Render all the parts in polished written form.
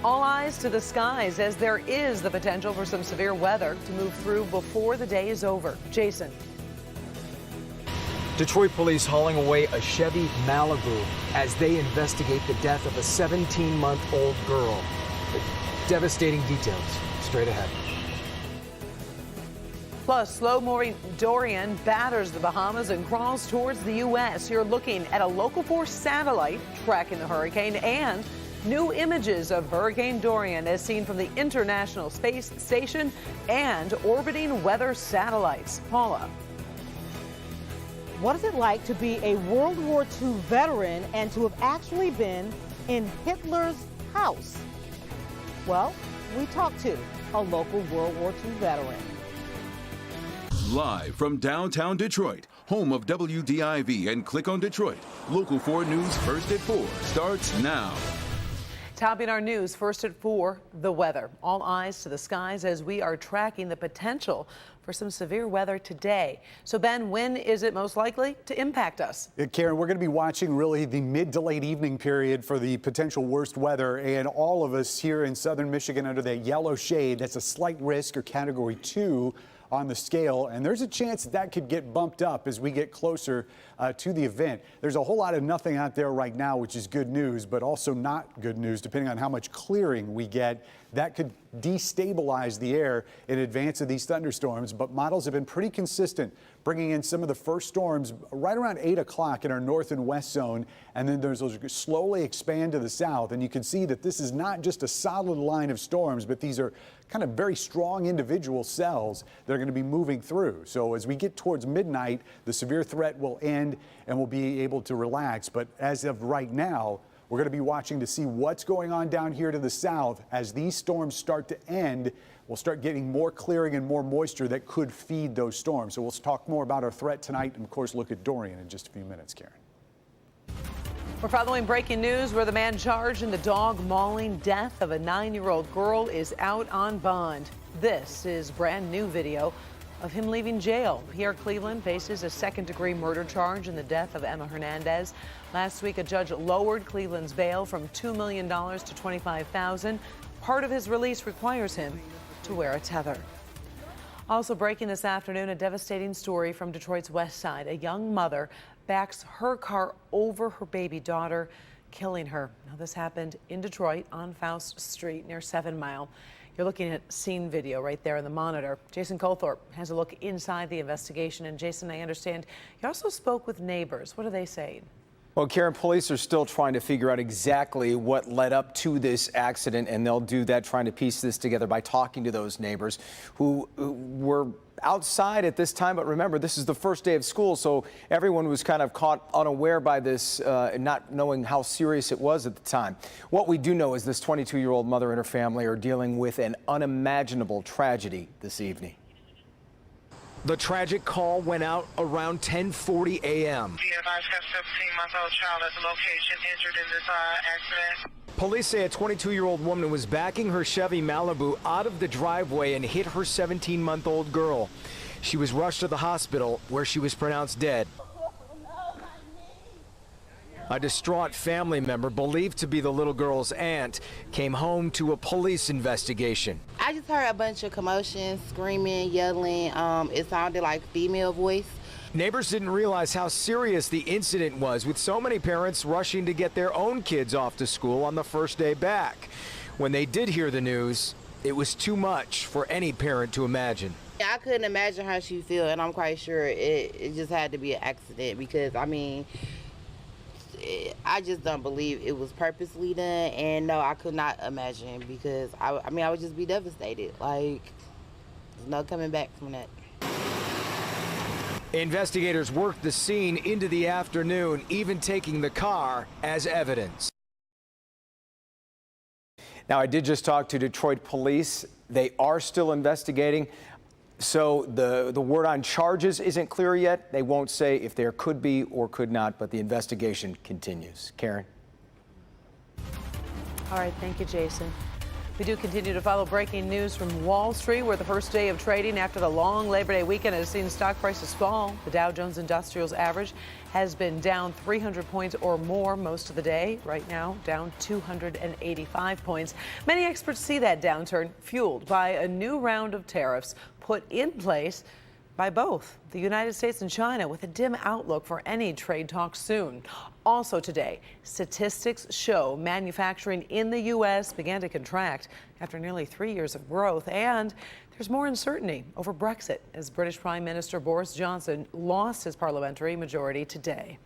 All eyes to the skies as there is the potential for some severe weather to move through before the day is over. Jason. Detroit police hauling away a Chevy Malibu as they investigate the death of a 17-month-old girl. Devastating details straight ahead. Plus, slow-moving Dorian batters the Bahamas and crawls towards the U.S. You're looking at a local 4 satellite tracking the hurricane and new images of Hurricane Dorian as seen from the International Space Station and orbiting weather satellites. Paula. What is it like to be a World War II veteran and to have actually been in Hitler's house? Well, we talked to a local World War II veteran. Live from downtown Detroit, home of WDIV and Click on Detroit, Local 4 News First at 4 starts now. Topping our news first at 4, the weather. All eyes to the skies as we are tracking the potential for some severe weather today. So, Ben, when is it most likely to impact us? Karen, we're going to be watching really the mid to late evening period for the potential worst weather. And all of us here in southern Michigan under that yellow shade, that's a slight risk or category 2 on the scale, and there's a chance that could get bumped up as we get closer to the event. There's a whole lot of nothing out there right now, which is good news, but also not good news, depending on how much clearing we get. That could destabilize the air in advance of these thunderstorms, but models have been pretty consistent, bringing in some of the first storms right around 8 o'clock in our north and west zone, and then those slowly expand to the south. And you can see that this is not just a solid line of storms, but these are kind of very strong individual cells that are going to be moving through. So as we get towards midnight, the severe threat will end and we'll be able to relax. But as of right now, we're going to be watching to see what's going on down here to the south. As these storms start to end, we'll start getting more clearing and more moisture that could feed those storms. So we'll talk more about our threat tonight and, of course, look at Dorian in just a few minutes, Karen. We're following breaking news where the man charged in the dog mauling death of a 9-year-old girl is out on bond. This is brand new video of him leaving jail. Pierre Cleveland faces a second-degree murder charge in the death of Emma Hernandez. Last week, a judge lowered Cleveland's bail from $2 million to $25,000. Part of his release requires him to wear a tether. Also breaking this afternoon, a devastating story from Detroit's west side. A young mother backs her car over her baby daughter, killing her. Now, this happened in Detroit on Faust Street near 7 Mile. You're looking at scene video right there in the monitor. Jason Colthorpe has a look inside the investigation. And Jason, I understand you also spoke with neighbors. What are they saying? Well, Karen, police are still trying to figure out exactly what led up to this accident, and they'll do that trying to piece this together by talking to those neighbors who were outside at this time. But remember, this is the first day of school, so everyone was kind of caught unaware by this, not knowing how serious it was at the time. What we do know is this 22-year-old mother and her family are dealing with an unimaginable tragedy this evening. The tragic call went out around 10:40 a.m. The advice have 17-month-old child at the location injured in this accident. Police say a 22-year-old woman was backing her Chevy Malibu out of the driveway and hit her 17-month-old girl. She was rushed to the hospital where she was pronounced dead. A distraught family member, believed to be the little girl's aunt, came home to a police investigation. I just heard a bunch of commotion, screaming, yelling. It sounded like female voice. Neighbors didn't realize how serious the incident was, with so many parents rushing to get their own kids off to school on the first day back. When they did hear the news, it was too much for any parent to imagine. I couldn't imagine how she feel, and I'm quite sure it just had to be an accident because, I mean, I just don't believe it was purposely done, and no, I could not imagine because, I mean, I would just be devastated. Like, there's no coming back from that. Investigators worked the scene into the afternoon, even taking the car as evidence. Now, I did just talk to Detroit police. They are still investigating. So the word on charges isn't clear yet. They won't say if there could be or could not, but the investigation continues. Karen. All right, thank you, Jason. We do continue to follow breaking news from Wall Street, where the first day of trading after the long Labor Day weekend has seen stock prices fall. The Dow Jones Industrials average has been down 300 points or more most of the day. Right now, down 285 points. Many experts see that downturn fueled by a new round of tariffs put in place by both the United States and China, with a dim outlook for any trade talks soon. Also today, statistics show manufacturing in the U.S. began to contract after nearly 3 years of growth, and there's more uncertainty over Brexit as British Prime Minister Boris Johnson lost his parliamentary majority today.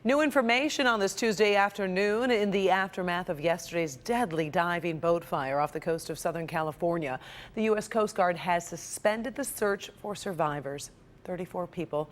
New information on this Tuesday afternoon in the aftermath of yesterday's deadly diving boat fire off the coast of Southern California. The U.S. Coast Guard has suspended the search for survivors. 34 people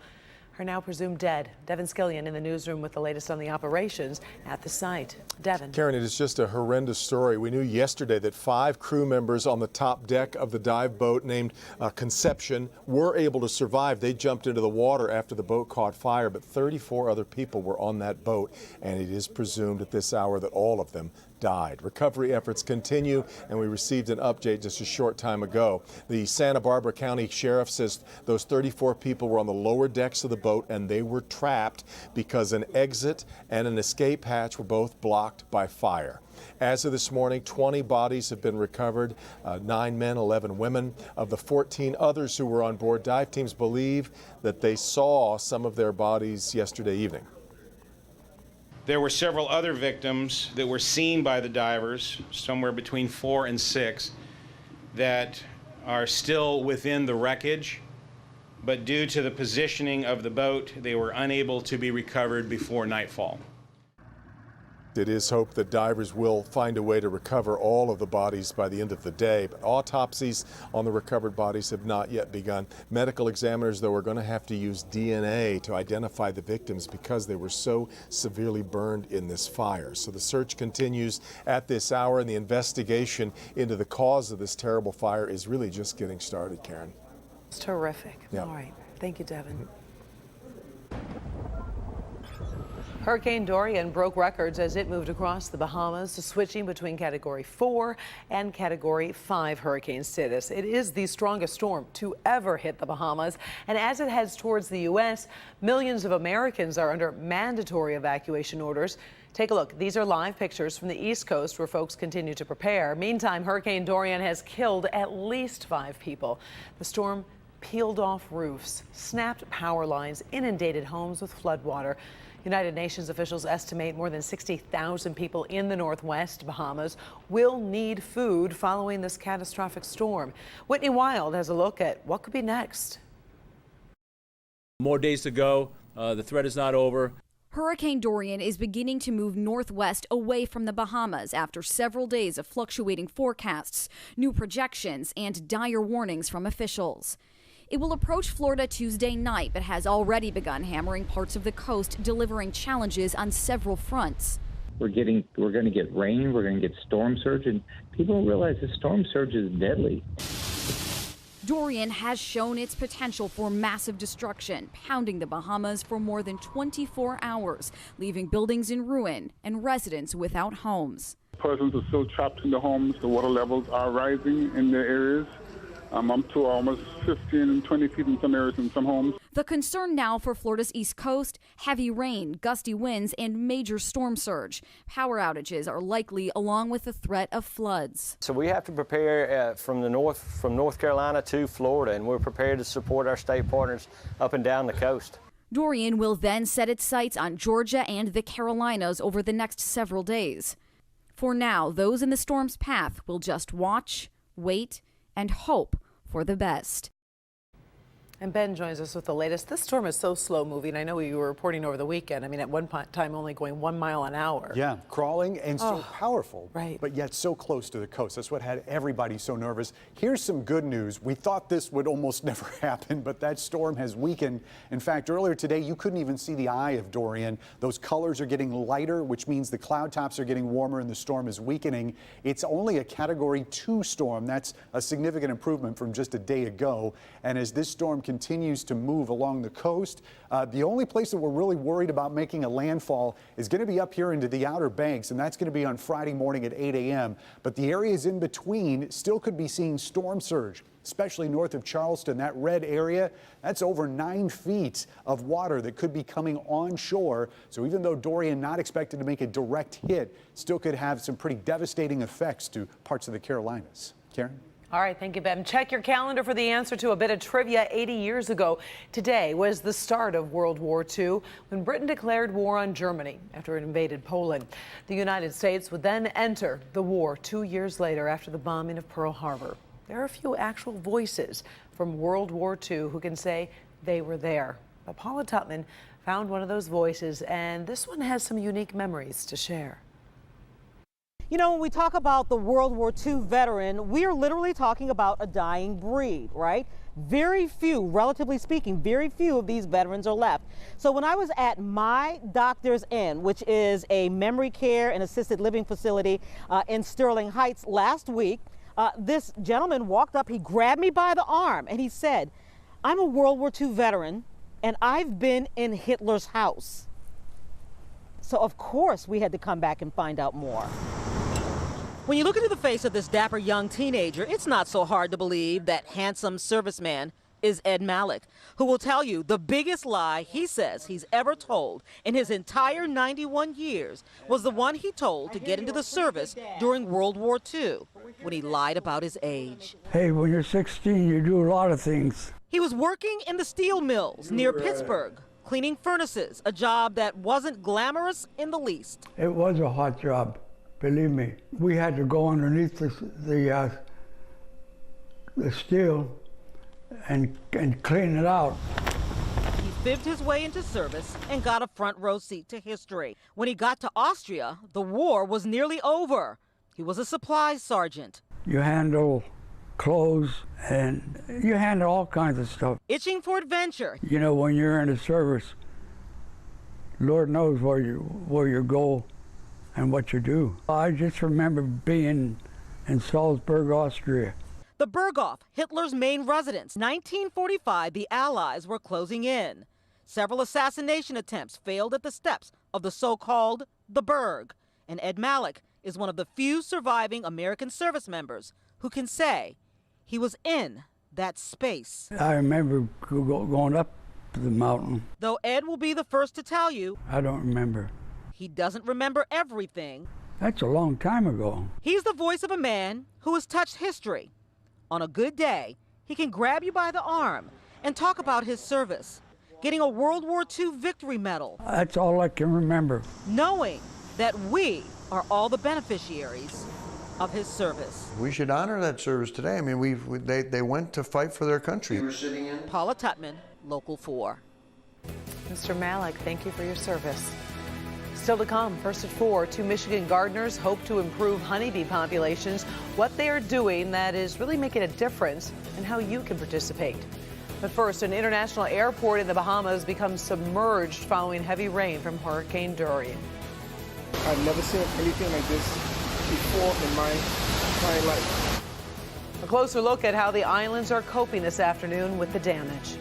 are now presumed dead. Devin Skillion in the newsroom with the latest on the operations at the site. Devin. Karen, it is just a horrendous story. We knew yesterday that 5 crew members on the top deck of the dive boat named Conception were able to survive. They jumped into the water after the boat caught fire, but 34 other people were on that boat, and it is presumed at this hour that all of them died. Recovery efforts continue, and we received an update just a short time ago. The Santa Barbara County Sheriff says those 34 people were on the lower decks of the boat, and they were trapped because an exit and an escape hatch were both blocked by fire. As of this morning, 20 bodies have been recovered, 9 men, 11 women. Of the 14 others who were on board, dive teams believe that they saw some of their bodies yesterday evening. There were several other victims that were seen by the divers, somewhere between 4 and 6, that are still within the wreckage, but due to the positioning of the boat, they were unable to be recovered before nightfall. It is hoped that divers will find a way to recover all of the bodies by the end of the day, but autopsies on the recovered bodies have not yet begun. Medical examiners, though, are going to have to use DNA to identify the victims because they were so severely burned in this fire. So the search continues at this hour, and the investigation into the cause of this terrible fire is really just getting started, Karen. It's terrific. Yeah. All right. Thank you, Devin. Hurricane Dorian broke records as it moved across the Bahamas, switching between Category 4 and Category 5 hurricane status. It is the strongest storm to ever hit the Bahamas, and as it heads towards the U.S., millions of Americans are under mandatory evacuation orders. Take a look. These are live pictures from the East Coast where folks continue to prepare. Meantime, Hurricane Dorian has killed at least 5 people. The storm peeled off roofs, snapped power lines, inundated homes with floodwater. United Nations officials estimate more than 60,000 people in the Northwest Bahamas will need food following this catastrophic storm. Whitney Wild has a look at what could be next. More days to go. The threat is not over. Hurricane Dorian is beginning to move northwest away from the Bahamas after several days of fluctuating forecasts, new projections, and dire warnings from officials. It will approach Florida Tuesday night, but has already begun hammering parts of the coast, delivering challenges on several fronts. We're going to get rain, we're going to get storm surge, and people don't realize the storm surge is deadly. Dorian has shown its potential for massive destruction, pounding the Bahamas for more than 24 hours, leaving buildings in ruin and residents without homes. Persons are still trapped in the homes. The water levels are rising in their areas. Up to almost 15 and 20 feet in some areas in some homes. The concern now for Florida's East Coast: heavy rain, gusty winds, and major storm surge. Power outages are likely, along with the threat of floods. So we have to prepare from North Carolina to Florida, and we're prepared to support our state partners up and down the coast. Dorian will then set its sights on Georgia and the Carolinas over the next several days. For now, those in the storm's path will just watch, wait, and hope for the best. And Ben joins us with the latest. This storm is so slow moving. I know you were reporting over the weekend. I mean, at one time only going 1 mile an hour. Yeah, crawling and so powerful, right, but yet so close to the coast. That's what had everybody so nervous. Here's some good news. We thought this would almost never happen, but that storm has weakened. In fact, earlier today, you couldn't even see the eye of Dorian. Those colors are getting lighter, which means the cloud tops are getting warmer and the storm is weakening. It's only a Category 2 storm. That's a significant improvement from just a day ago. And as this storm continues continues to move along the coast. The only place that we're really worried about making a landfall is going to be up here into the Outer Banks, and that's going to be on Friday morning at 8 a.m. But the areas in between still could be seeing storm surge, especially north of Charleston. That red area, that's over 9 feet of water that could be coming onshore. So even though Dorian not expected to make a direct hit, still could have some pretty devastating effects to parts of the Carolinas. Karen? All right, thank you, Ben. Check your calendar for the answer to a bit of trivia. 80 years ago today was the start of World War II, when Britain declared war on Germany after it invaded Poland. The United States would then enter the war 2 years later after the bombing of Pearl Harbor. There are a few actual voices from World War II who can say they were there. But Paula Tutman found one of those voices, and this one has some unique memories to share. You know, when we talk about the World War II veteran, we are literally talking about a dying breed, right? Very few, relatively speaking, very few of these veterans are left. So when I was at My Doctor's Inn, which is a memory care and assisted living facility in Sterling Heights last week, this gentleman walked up, he grabbed me by the arm, and he said, "I'm a World War II veteran, and I've been in Hitler's house." So of course we had to come back and find out more. When you look into the face of this dapper young teenager, it's not so hard to believe that handsome serviceman is Ed Malik, who will tell you the biggest lie he says he's ever told in his entire 91 years was the one he told to get into the service during World War II, when he lied about his age. Hey, when you're 16, you do a lot of things. He was working in the steel mills near Pittsburgh, cleaning furnaces, a job that wasn't glamorous in the least. It was a hot job. Believe me, we had to go underneath the steel and clean it out. He fibbed his way into service and got a front row seat to history. When he got to Austria, the war was nearly over. He was a supplies sergeant. You handle clothes and you handle all kinds of stuff. Itching for adventure. You know, when you're in the service, Lord knows where you go and what you do. I just remember being in Salzburg, Austria. The Berghof, Hitler's main residence. 1945, the Allies were closing in. Several assassination attempts failed at the steps of the so-called the Berg. And Ed Malik is one of the few surviving American service members who can say he was in that space. I remember going up the mountain. Though Ed will be the first to tell you, I don't remember. He doesn't remember everything. That's a long time ago. He's the voice of a man who has touched history. On a good day, he can grab you by the arm and talk about his service, getting a World War II victory medal. That's all I can remember. Knowing that we are all the beneficiaries of his service. We should honor that service today. I mean, they went to fight for their country. Paula Tutman, Local 4. Mr. Malik, thank you for your service. Still to come, first at 4, 2 Michigan gardeners hope to improve honeybee populations. What they are doing that is really making a difference, and how you can participate. But first, an international airport in the Bahamas becomes submerged following heavy rain from Hurricane Dorian. I've never seen anything like this before in my entire life. A closer look at how the islands are coping this afternoon with the damage.